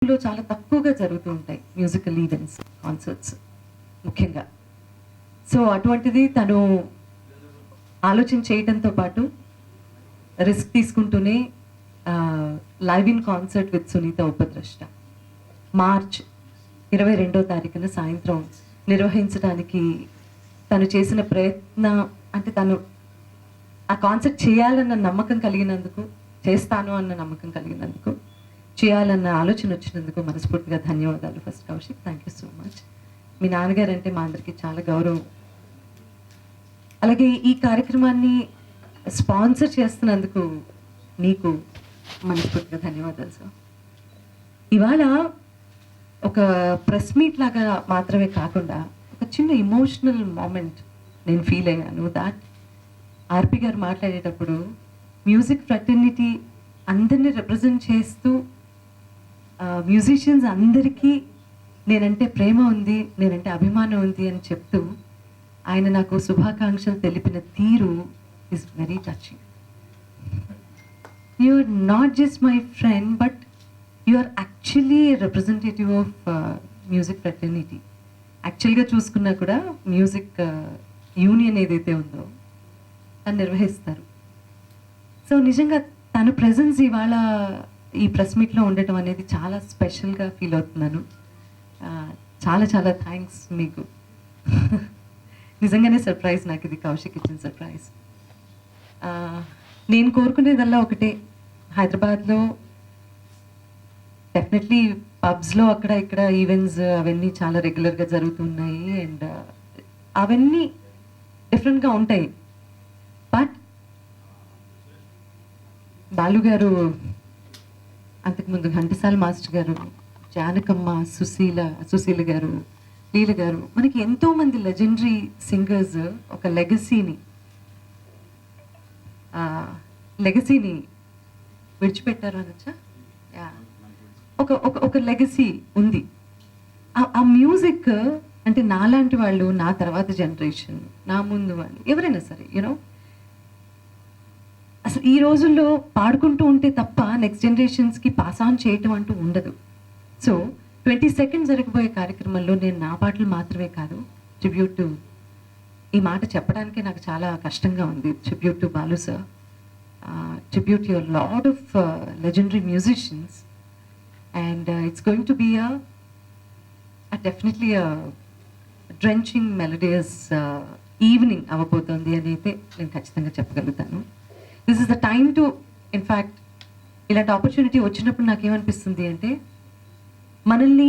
లో చాలా తక్కువగా జరుగుతూ ఉంటాయి మ్యూజికల్ ఈవెంట్స్, కాన్సర్ట్స్ ముఖ్యంగా. సో అటువంటిది తను ఆలోచన చేయడంతో పాటు రిస్క్ తీసుకుంటూనే live in concert with Sunitha Upadrashta March 22వ తారీఖున సాయంత్రం నిర్వహించడానికి తను చేసిన ప్రయత్నం, అంటే తను ఆ కాన్సర్ట్ చేయాలన్న నమ్మకం కలిగినందుకు, చేస్తాను అన్న నమ్మకం కలిగినందుకు, చేయాలన్న ఆలోచన వచ్చినందుకు మనస్ఫూర్తిగా ధన్యవాదాలు. First Kaushik, thank you so much. మీ నాన్నగారు అంటే మా అందరికీ చాలా గౌరవం. అలాగే ఈ కార్యక్రమాన్ని స్పాన్సర్ చేస్తున్నందుకు నీకు మనస్ఫూర్తిగా ధన్యవాదాలు సార్. ఇవాళ ఒక ప్రెస్ మీట్ లాగా మాత్రమే కాకుండా ఒక చిన్న ఇమోషనల్ మూమెంట్ నేను ఫీల్ అయ్యాను. దాట్ ఆర్పి గారు మాట్లాడేటప్పుడు మ్యూజిక్ ఫ్రెటర్నిటీ అందరినీ రిప్రజెంట్ చేస్తూ మ్యూజిషియన్స్ అందరికీ నేనంటే ప్రేమ ఉంది, నేనంటే అభిమానం ఉంది అని చెప్తూ ఆయన నాకు శుభాకాంక్షలు తెలిపిన తీరు is very touching. You are not just my friend, but you are actually representative of music fraternity. యాక్చువల్గా చూసుకున్నా కూడా మ్యూజిక్ యూనియన్ ఏదైతే ఉందో తను నిర్వహిస్తారు. సో నిజంగా తను ప్రెజెన్స్ ఇవాళ ఈ ప్రెస్ మీట్లో ఉండటం అనేది చాలా స్పెషల్గా ఫీల్ అవుతున్నాను. చాలా చాలా థ్యాంక్స్ మీకు. నిజంగానే సర్ప్రైజ్ నాకు ఇది, కౌశిక్ ఇచ్చిన సర్ప్రైజ్. నేను కోరుకునేదల్లా ఒకటే, హైదరాబాద్లో డెఫినెట్లీ పబ్స్లో అక్కడ ఇక్కడ ఈవెంట్స్ అవన్నీ చాలా రెగ్యులర్గా జరుగుతున్నాయి అండ్ అవన్నీ డిఫరెంట్గా ఉంటాయి. బట్ బాలు గారు, అంతకుముందు ఘంటసాల మాస్టర్ గారు, జానకమ్మ, సుశీల గారు, లీల గారు, మనకి ఎంతోమంది లెజెండరీ సింగర్స్ ఒక లెగసీని విడిచిపెట్టారు అనొచ్చా? ఒక లెగసీ ఉంది. ఆ మ్యూజిక్ అంటే నాలాంటి వాళ్ళు, నా తర్వాత జనరేషన్, నా ముందు వాళ్ళు ఎవరైనా సరే, యూనో అసలు ఈ రోజుల్లో పాడుకుంటూ ఉంటే తప్ప నెక్స్ట్ జనరేషన్స్కి పాస్ ఆన్ చేయటం అంటూ ఉండదు. సో 22 జరగబోయే కార్యక్రమంలో నేను నా పాటలు మాత్రమే కాదు, ట్రిబ్యూట్ టు, ఈ మాట చెప్పడానికే నాకు చాలా కష్టంగా ఉంది, tribute to Balu sir, tribute your lot of legendary musicians, and it's going to be definitely drenching melodious evening అవ్వబోతోంది అని అయితే నేను ఖచ్చితంగా చెప్పగలుగుతాను. This is the time to, in fact ఇలాంటి ఆపర్చునిటీ వచ్చినప్పుడు నాకేమనిపిస్తుంది అంటే, మనల్ని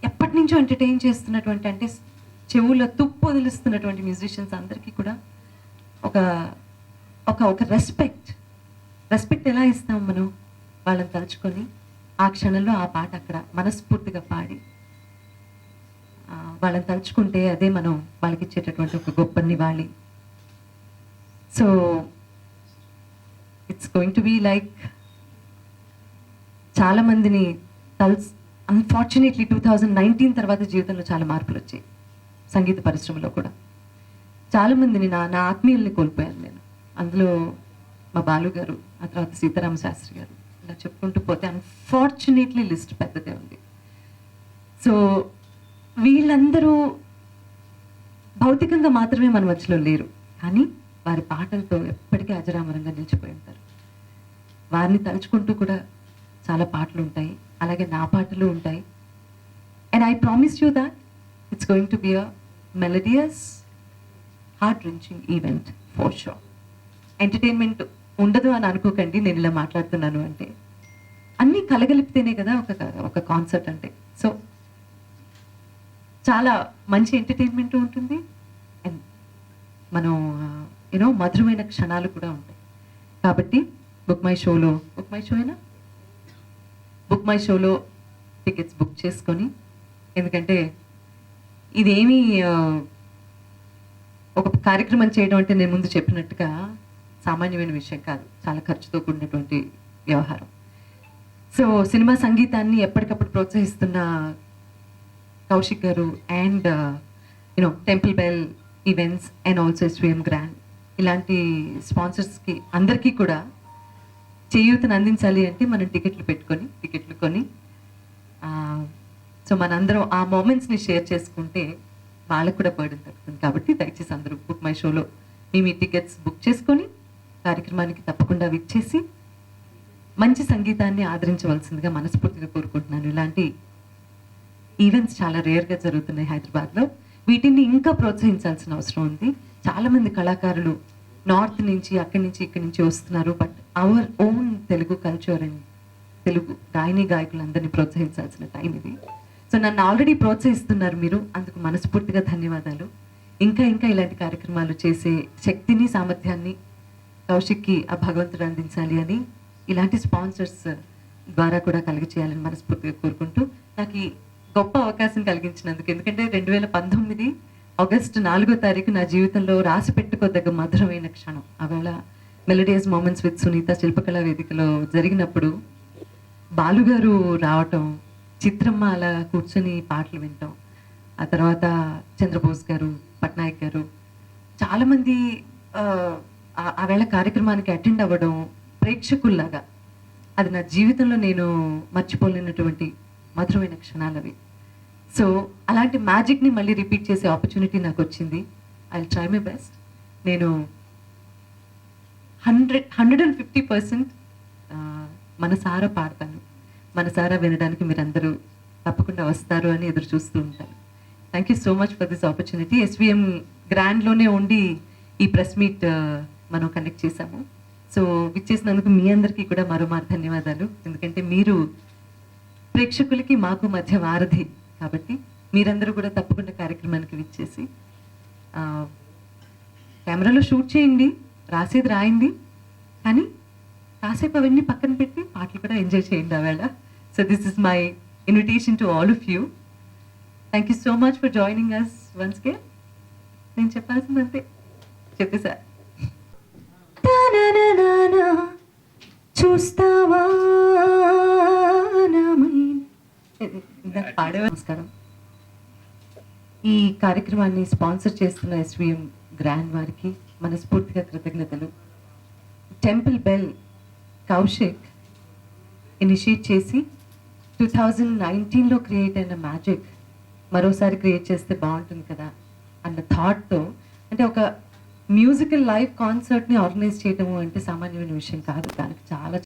ఎప్పటి నుంచో ఎంటర్టైన్ చేస్తున్నటువంటి, అంటే చెవుల తుప్పు వదిలిస్తున్నటువంటి మ్యూజిషియన్స్ అందరికీ కూడా ఒక ఒక ఒక రెస్పెక్ట్ ఎలా ఇస్తాం మనం? వాళ్ళని తలుచుకొని ఆ క్షణంలో ఆ పాట అక్కడ మనస్ఫూర్తిగా పాడి వాళ్ళని తలుచుకుంటే అదే మనం వాళ్ళకి ఇచ్చేటటువంటి ఒక గొప్ప నివాళి. So it's going to be like, చాలామందిని అన్ఫార్చునేట్లీ 2019 తర్వాత జీవితంలో చాలా మార్పులు వచ్చాయి సంగీత పరిశ్రమలో కూడా. చాలామందిని నా ఆత్మీయుల్ని కోల్పోయాను నేను. అందులో మా బాలు గారు, ఆ తర్వాత సీతారామ శాస్త్రి గారు, ఇలా చెప్పుకుంటూ పోతే అన్ఫార్చునేట్లీ లిస్ట్ పెద్దదే ఉంది. సో వీళ్ళందరూ భౌతికంగా మాత్రమే మన మధ్యలో లేరు, కానీ వారి పాటలతో ఎప్పటికీ అజరామరంగా నిలిచిపోయి ఉంటారు. వారిని తలుచుకుంటూ కూడా చాలా పాటలు ఉంటాయి, అలాగే నా పాటలు ఉంటాయి. And I promise you that it's going to be a melodious, heart wrenching event for sure. Entertainment ఉండదు అని అనుకోకండి నేను ఇలా మాట్లాడుతున్నాను అంటే, అన్నీ కలగలిపితేనే కదా ఒక కాన్సర్ట్ అంటే. సో చాలా మంచి ఎంటర్టైన్మెంట్ ఉంటుంది అండ్ మనం యూనో మధురమైన క్షణాలు కూడా ఉంటాయి. కాబట్టి బుక్ మై షోలో టికెట్స్ బుక్ చేసుకొని, ఎందుకంటే ఇదేమీ ఒక కార్యక్రమం చేయడం అంటే నేను ముందు చెప్పినట్టుగా సామాన్యమైన విషయం కాదు, చాలా ఖర్చుతో కూడినటువంటి వ్యవహారం. సో సినిమా సంగీతాన్ని ఎప్పటికప్పుడు ప్రోత్సహిస్తున్న కౌశిక్ గారు and you know temple bell events and also SVM grand, ఇలాంటి స్పాన్సర్స్కి అందరికీ కూడా చేయూతను అందించాలి అంటే మనం టికెట్లు కొని సో మనందరం ఆ మూమెంట్స్ని షేర్ చేసుకుంటే వాళ్ళకు కూడా బర్డెన్ తగ్గుతుంది. కాబట్టి దయచేసి అందరూ బుక్ మై షోలో మీ టికెట్స్ బుక్ చేసుకొని కార్యక్రమానికి తప్పకుండా విచ్చేసి మంచి సంగీతాన్ని ఆదరించవలసిందిగా మనస్ఫూర్తిగా కోరుకుంటున్నాను. ఇలాంటి ఈవెంట్స్ చాలా రేర్గా జరుగుతున్నాయి హైదరాబాద్లో. వీటిని ఇంకా ప్రోత్సహించాల్సిన అవసరం ఉంది. చాలామంది కళాకారులు నార్త్ నుంచి అక్కడి నుంచి ఇక్కడి నుంచి వస్తున్నారు. But our own Telugu culture and Telugu గాయని గాయకులందరినీ ప్రోత్సహించాల్సిన టైం ఇది. సో నన్ను ఆల్రెడీ ప్రోత్సహిస్తున్నారు మీరు, అందుకు మనస్ఫూర్తిగా ధన్యవాదాలు. ఇంకా ఇంకా ఇలాంటి కార్యక్రమాలు చేసే శక్తిని సామర్థ్యాన్ని కౌశిక్కి ఆ భగవంతుడు అందించాలి అని ఇలాంటి స్పాన్సర్స్ ద్వారా కూడా కలిగచేయాలని మనస్ఫూర్తిగా కోరుకుంటూ నాకు ఈ గొప్ప అవకాశం కలిగించినందుకు, ఎందుకంటే 2019 ఆగస్టు 4వ తారీఖు నా జీవితంలో రాసి పెట్టుకోదగ్గ మధురమైన క్షణం. ఆవేళ మెలోడియస్ మూమెంట్స్ విత్ సునీత శిల్పకళా వేదికలో జరిగినప్పుడు బాలుగారు రావటం, చిత్రమ్మ అలా కూర్చొని పాటలు వినటం, ఆ తర్వాత చంద్రబోస్ గారు, పట్నాయక్ గారు, చాలామంది ఆవేళ కార్యక్రమానికి అటెండ్ అవ్వడం ప్రేక్షకుల్లాగా, అది నా జీవితంలో నేను మర్చిపోలేనటువంటి మధురమైన క్షణాలు అవి. సో అలాంటి మ్యాజిక్ని మళ్ళీ రిపీట్ చేసే ఆపర్చునిటీ నాకు వచ్చింది. I will try my best. నేను 150% మనసారా పాడతాను. మనసారా వినడానికి మీరందరూ తప్పకుండా వస్తారు అని ఎదురు చూస్తూ ఉంటాను. Thank you so much for this opportunity. SVM గ్రాండ్లోనే ఉండి ఈ ప్రెస్ మీట్ మనం కండక్ట్ చేశాము. సో విచ్చేసినందుకు మీ అందరికీ కూడా మరోమారు ధన్యవాదాలు. ఎందుకంటే మీరు ప్రేక్షకులకి మాకు మధ్య వారధి కాబట్టి మీరందరూ కూడా తప్పకుండా కార్యక్రమానికి విచ్చేసి కెమెరాలో షూట్ చేయండి, రాసేది రాయండి, కానీ కాసేపు అవన్నీ పక్కన పెట్టి పాటలు కూడా ఎంజాయ్ చేయండి ఆవేళ. So this is my invitation to all of you. Thank you so much for joining us once again. నేను చెప్పాల్సిందంతే చెప్పేసా. చూస్తావా పాడే. నమస్కారం. ఈ కార్యక్రమాన్ని స్పాన్సర్ చేస్తున్న ఎస్విఎం గ్రాండ్ వారికి మనస్ఫూర్తిగా కృతజ్ఞతలు. టెంపుల్ బెల్ కౌశిక్ ఇనిషియేట్ చేసి 2019లో క్రియేట్ అయిన మ్యాజిక్ మరోసారి క్రియేట్ చేస్తే బాగుంటుంది కదా అన్న థాట్తో, అంటే ఒక మ్యూజికల్ లైవ్ కాన్సర్ట్ని ఆర్గనైజ్ చేయటము అంటే సామాన్యమైన విషయం కాదు. దానికి చాలా